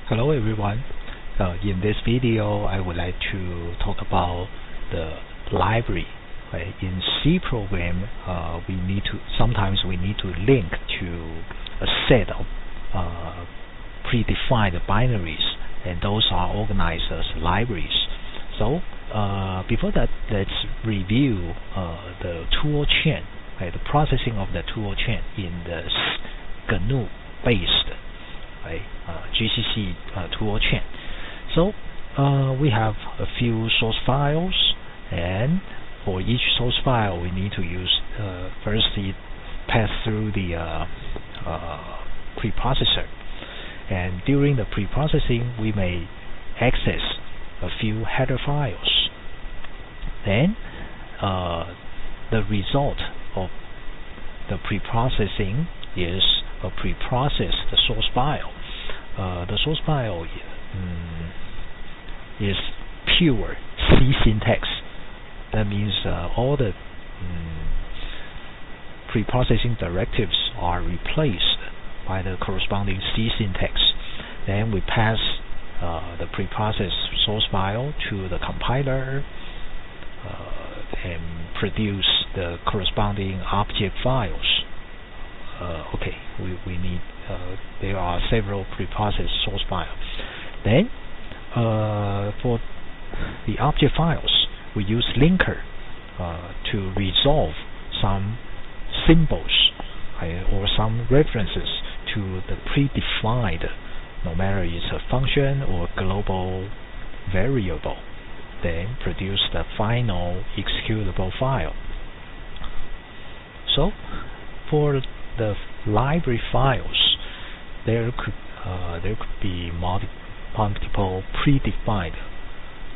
Hello everyone. In this video, I would like to talk about the library. Right? In C program, sometimes we need to link to a set of predefined binaries, and those are organized as libraries. So before that, let's review the tool chain, right? The processing of the tool chain in the GNU-based GCC tool chain. So we have a few source files, and for each source file we need to use firstly pass through the preprocessor, and during the preprocessing we may access a few header files. Then the result of the preprocessing is a preprocessed source file. The source file is pure C syntax. That means all the preprocessing directives are replaced by the corresponding C syntax. Then we pass the preprocessed source file to the compiler and produce the corresponding object files. We need there are several preprocessed source files. Then for the object files, we use linker to resolve some symbols or some references to the predefined, no matter it's a function or global variable, then produce the final executable file. So for the library files, there could be multiple predefined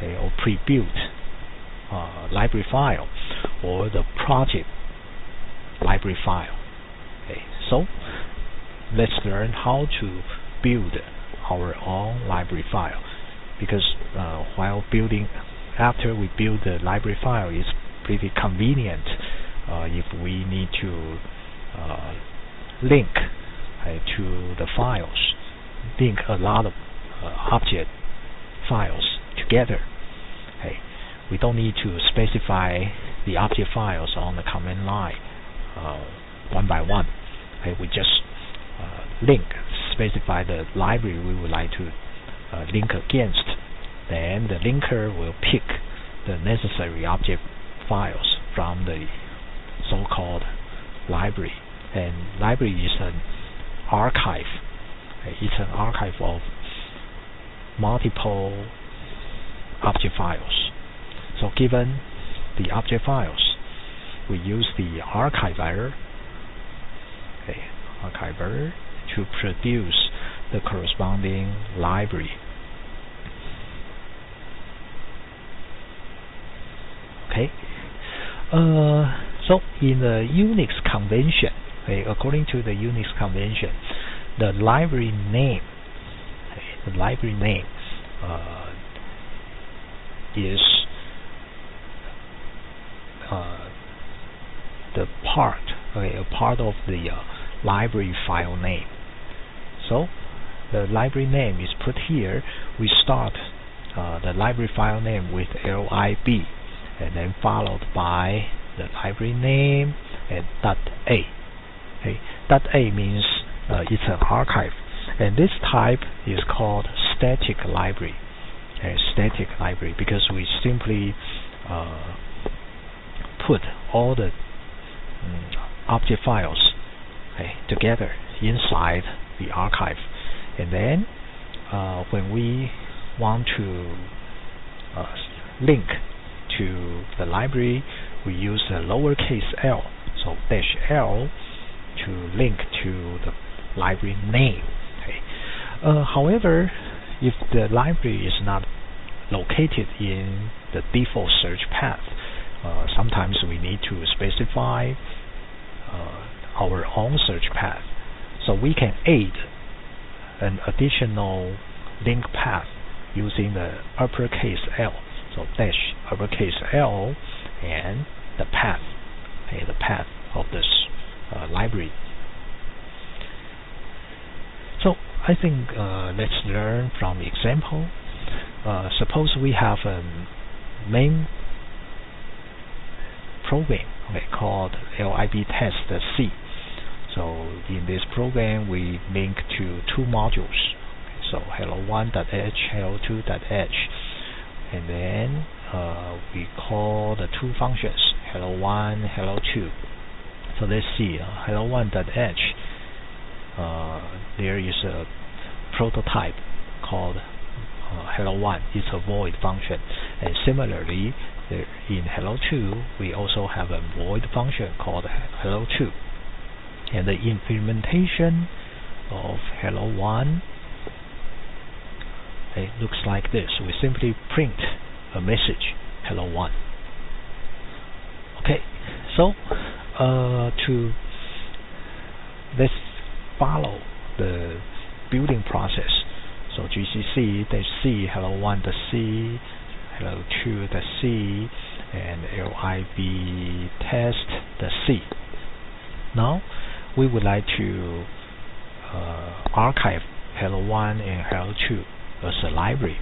or pre-built library file, or the project library file. So let's learn how to build our own library file, because after we build the library file, it's pretty convenient if we need to link to the files, link a lot of object files together. We don't need to specify the object files on the command line one by one. We just specify the library we would like to link against. Then the linker will pick the necessary object files from the so-called library. And library is an archive. It's an archive of multiple object files. So given the object files, we use the archiver to produce the corresponding library. So in the Unix convention, according to the Unix convention, the library name is a part of the library file name. So the library name is put here. We start the library file name with lib, and then followed by the library name and .a. .a means it's an archive, and this type is called static library. Static library because we simply put all the object files together inside the archive, and then when we want to link to the library, we use the lowercase l, so -l, to link to the library name. However, if the library is not located in the default search path, sometimes we need to specify our own search path. So we can add an additional link path using the uppercase L. So -uppercase L and the path of this library. So I think let's learn from example. Suppose we have a main program, called lib test C. So in this program we link to two modules. So hello1.h, hello2.h, and then we call the two functions hello1, hello2. So let's see, hello1.h, there is a prototype called hello1. It's a void function, and similarly in hello2 we also have a void function called hello2. And the implementation of hello1 looks like this. We simply print a message hello1. Okay, so let's follow the building process. So gcc-c hello1.c, hello2.c, and lib test.c. Now we would like to archive hello1 and hello2 as a library.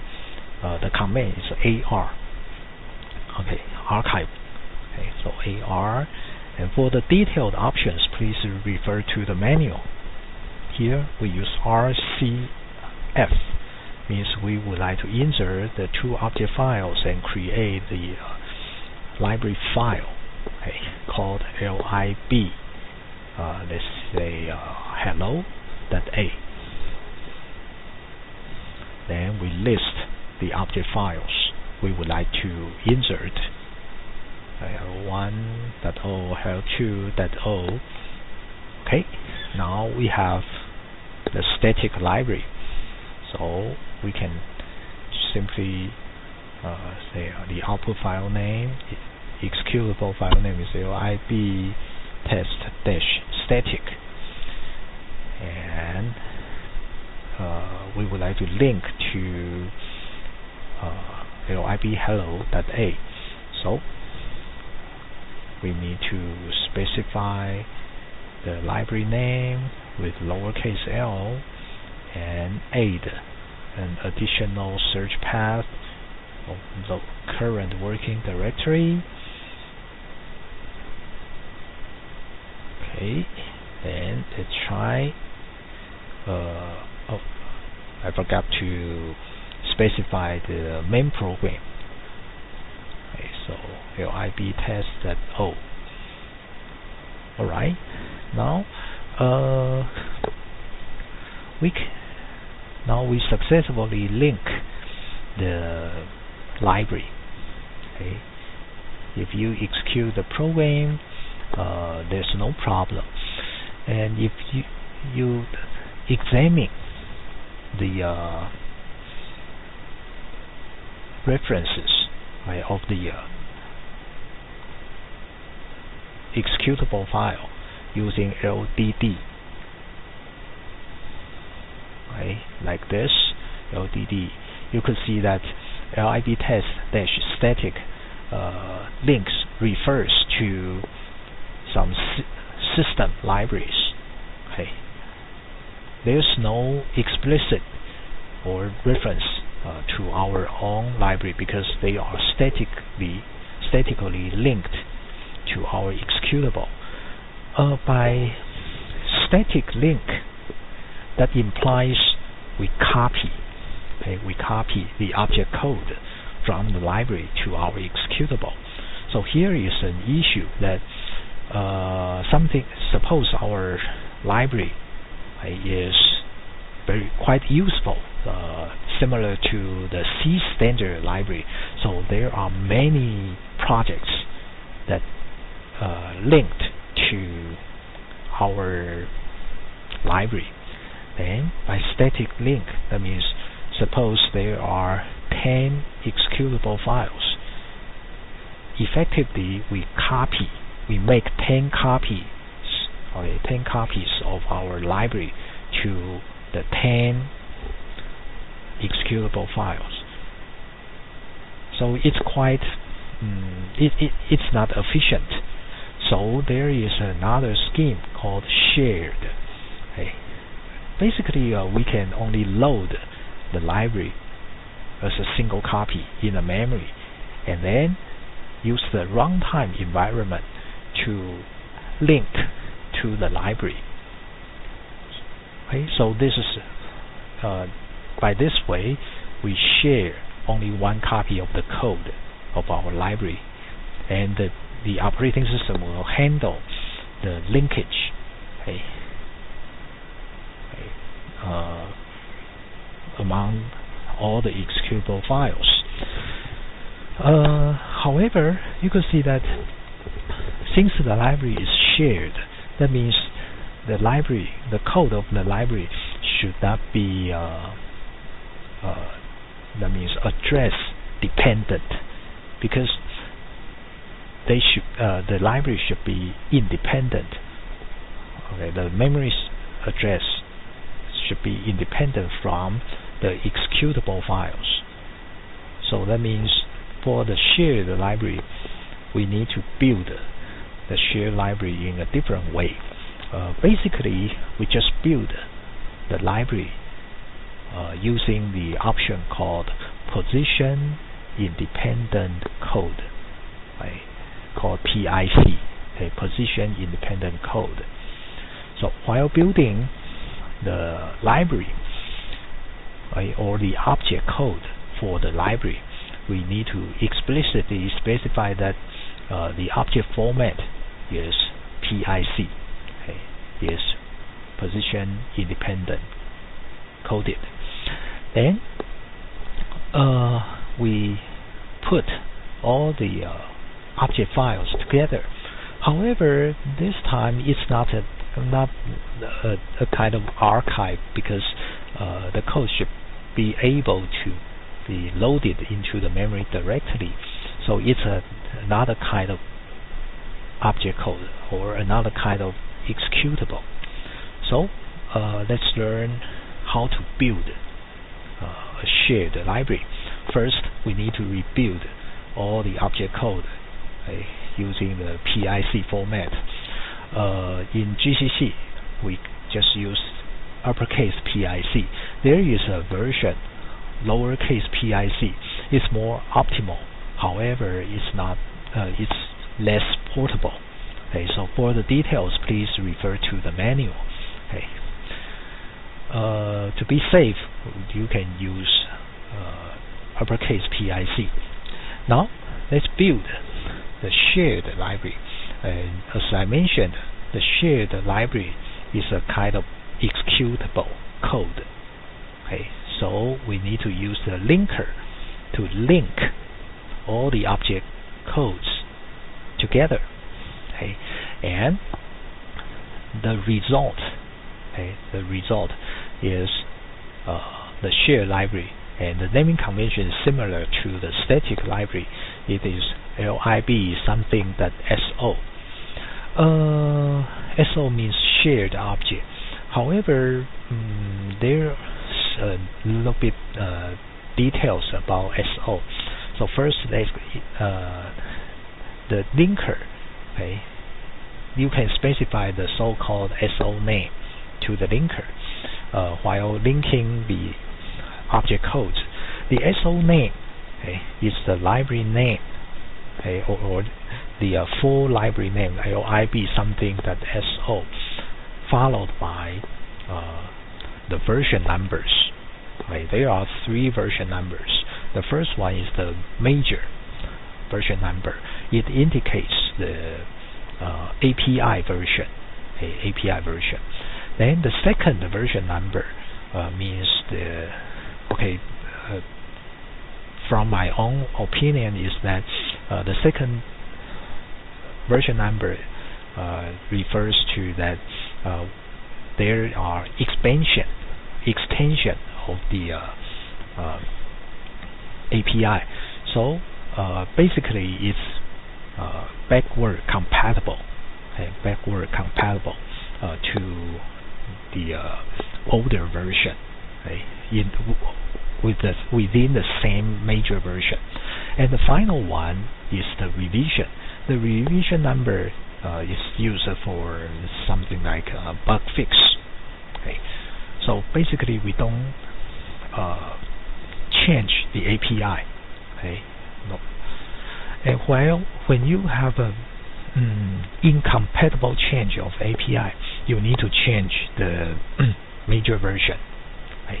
The command is AR. Okay, archive. Okay, so AR. And for the detailed options, please refer to the manual. Here we use RCF. Means we would like to insert the two object files and create the library file, called lib. Let's say hello.a. Then we list the object files we would like to insert. hello1.o, hello2.o. Okay, now we have the static library. So we can simply say the output file name, executable file name is lib test-static, and we would like to link to lib hello.a. So we need to specify the library name with lowercase l and add an additional search path of the current working directory. Okay, then let's try. I forgot to specify the main program. Okay, so lib test.o. Alright, now we successfully link the library. Okay, if you execute the program, there's no problem. And if you examine the references of the executable file using LDD, like this, LDD, you could see that lib test-static links refers to some system libraries. Okay, there's no explicit or reference to our own library because they are statically linked to our executable. By static link, that implies we copy the object code from the library to our executable. So here is an issue that suppose our library is quite useful, similar to the C standard library. So there are many projects that linked to our library. Then by static link, that means suppose there are 10 executable files. Effectively, we make 10 copies, 10 copies of our library to the 10 executable files. So it's quite it's not efficient. So there is another scheme called shared. basically we can only load the library as a single copy in the memory, and then use the runtime environment to link to the library. Okay, so this is by this way we share only one copy of the code of our library, and the operating system will handle the linkage, okay, among all the executable files. However, you can see that since the library is shared, that means the code of the library should not be that means address dependent, because the library should be independent. Okay, the memory address should be independent from the executable files. So that means for the shared library, we need to build the shared library in a different way. Basically, we just build the library using the option called position independent code, right, called PIC, okay, position independent code. So while building the library, right, or the object code for the library, we need to explicitly specify that the object format is PIC, okay, is position independent coded. Then we put all the object files together. However, this time it's not a kind of archive, because the code should be able to be loaded into the memory directly. So it's another kind of object code, or another kind of executable. So let's learn how to build a shared library. First, we need to rebuild all the object code using the PIC format. In GCC, we just use uppercase PIC. There is a version lowercase PIC. It's more optimal. However, it's not. It's less portable. Okay, so for the details, please refer to the manual. Okay. To be safe, you can use uppercase PIC. Now, let's build the shared library. And as I mentioned, the shared library is a kind of executable code. Okay, so we need to use the linker to link all the object codes together. Okay, and the result is the shared library, and the naming convention is similar to the static library. It is lib something that so. So means shared object. However, there's a little bit details about so. So first, let's the linker. Okay, you can specify the so-called so name to the linker while linking the object codes. The so name, okay, is the library name, okay, or the full library name, lib something that so, followed by the version numbers. Okay, there are 3 version numbers. The first one is the major version number. It indicates the API version. Okay, API version. Then the second version number means the from my own opinion is that the second version number refers to that there are extension of the API. So basically it's backward compatible to the older version, okay, within the same major version. And the final one is the revision. The revision number is used for something like a bug fix. Okay, So basically, we don't change the API. Okay, no. And when you have a incompatible change of API, you need to change the major version. Okay.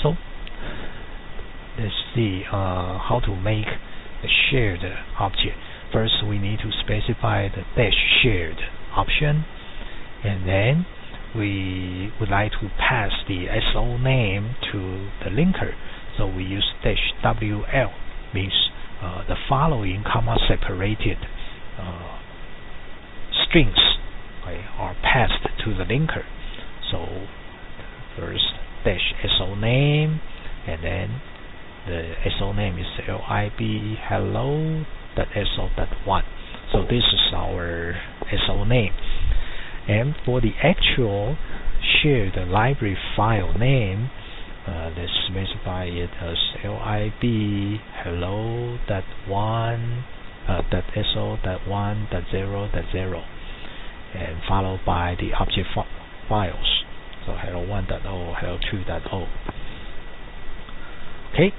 So let's see how to make a shared object. First, we need to specify the dash shared option, and then we would like to pass the SO name to the linker. So we use dash WL, means the following comma-separated strings are passed to the linker. So first dash SO name, and then the SO name is lib hello.so.1. So this is our SO name. And for the actual shared library file name, let's specify it as lib hello.1.so.1.0.0, and followed by the object files. So hello1.0, hello2.0. Okay,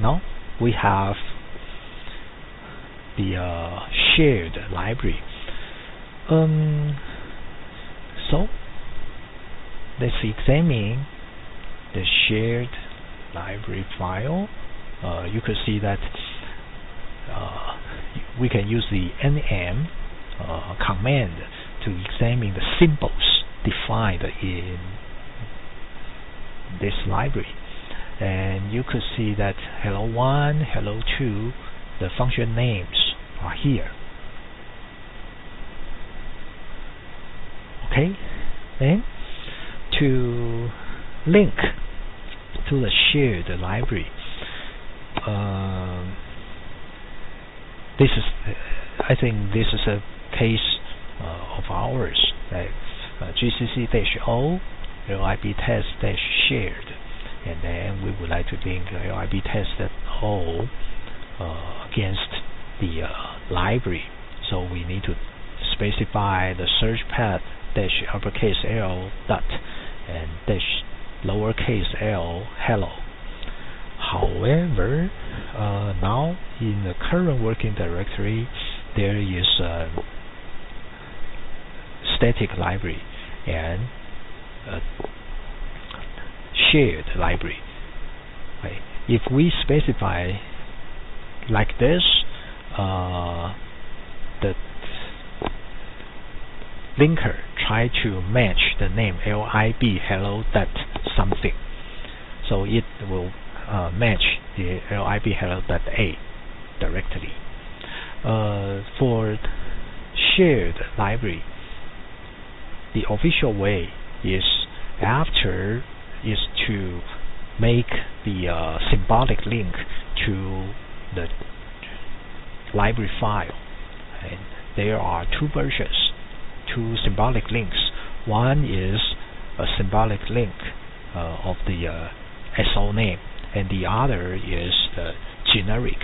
now we have the shared library. So let's examine the shared library file. You could see that we can use the nm command to examine the symbols defined in this library. And you could see that hello1, hello2, the function names are here. Okay, then to link to the shared library, this is, I think this is a case of ours, like gcc-o lib test-shared, and then we would like to link lib test.o against the library. So we need to specify the search path dash uppercase L dot and dash lowercase l hello. However, now in the current working directory, there is a static library and a shared library. Right. If we specify like this, the linker try to match the name lib hello dot something, so it will match the lib hello dot a directly. For shared library, the official way is to make the symbolic link to the library file. And there are two versions, two symbolic links. One is a symbolic link of the SO name, and the other is the generic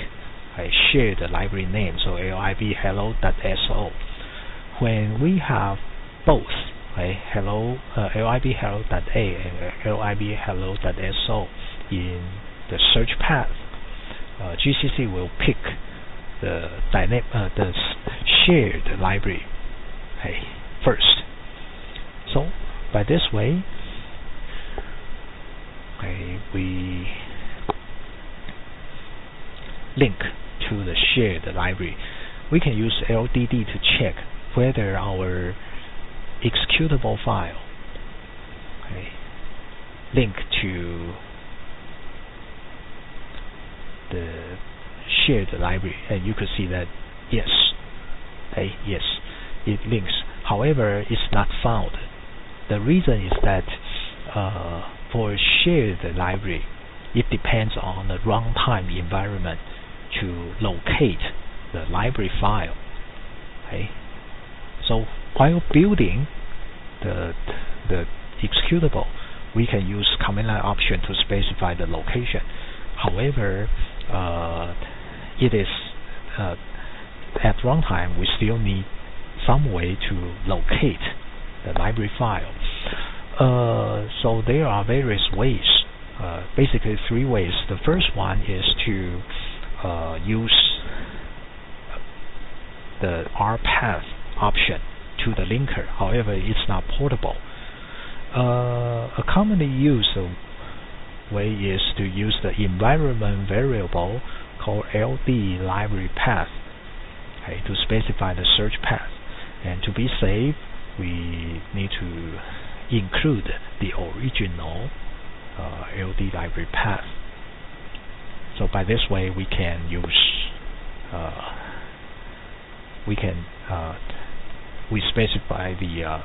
shared library name, so lib hello.so. When we have both hello lib hello.a and lib hello.so in the search path, GCC will pick the shared library first. So by this way, we link to the shared library. We can use LDD to check whether our executable file link to the shared library, and you could see that yes, yes, it links. However, it's not found. The reason is that for shared library, it depends on the runtime environment to locate the library file. So while building the executable, we can use command line option to specify the location. However, it is at runtime we still need some way to locate the library file. So there are various ways, basically 3 ways. The first one is to use the rpath option to the linker. However, it's not portable. A commonly used way is to use the environment variable called LD library path, okay, to specify the search path. And to be safe, we need to include the original LD library path. So by this way, we can use we specify the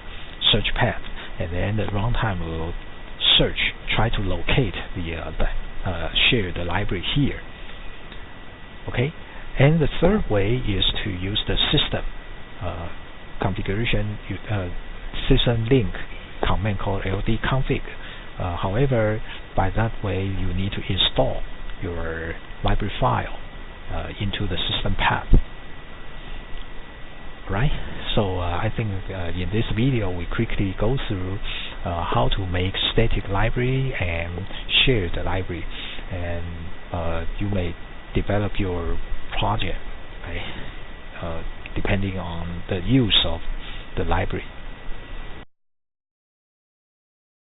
search path, and then the runtime will try to locate the shared library here. Okay, and the third way is to use the system configuration system link command called ldconfig. However, by that way, you need to install your library file into the system path. Right? So I think in this video we quickly go through how to make static library and shared library, and you may develop your project, okay, depending on the use of the library.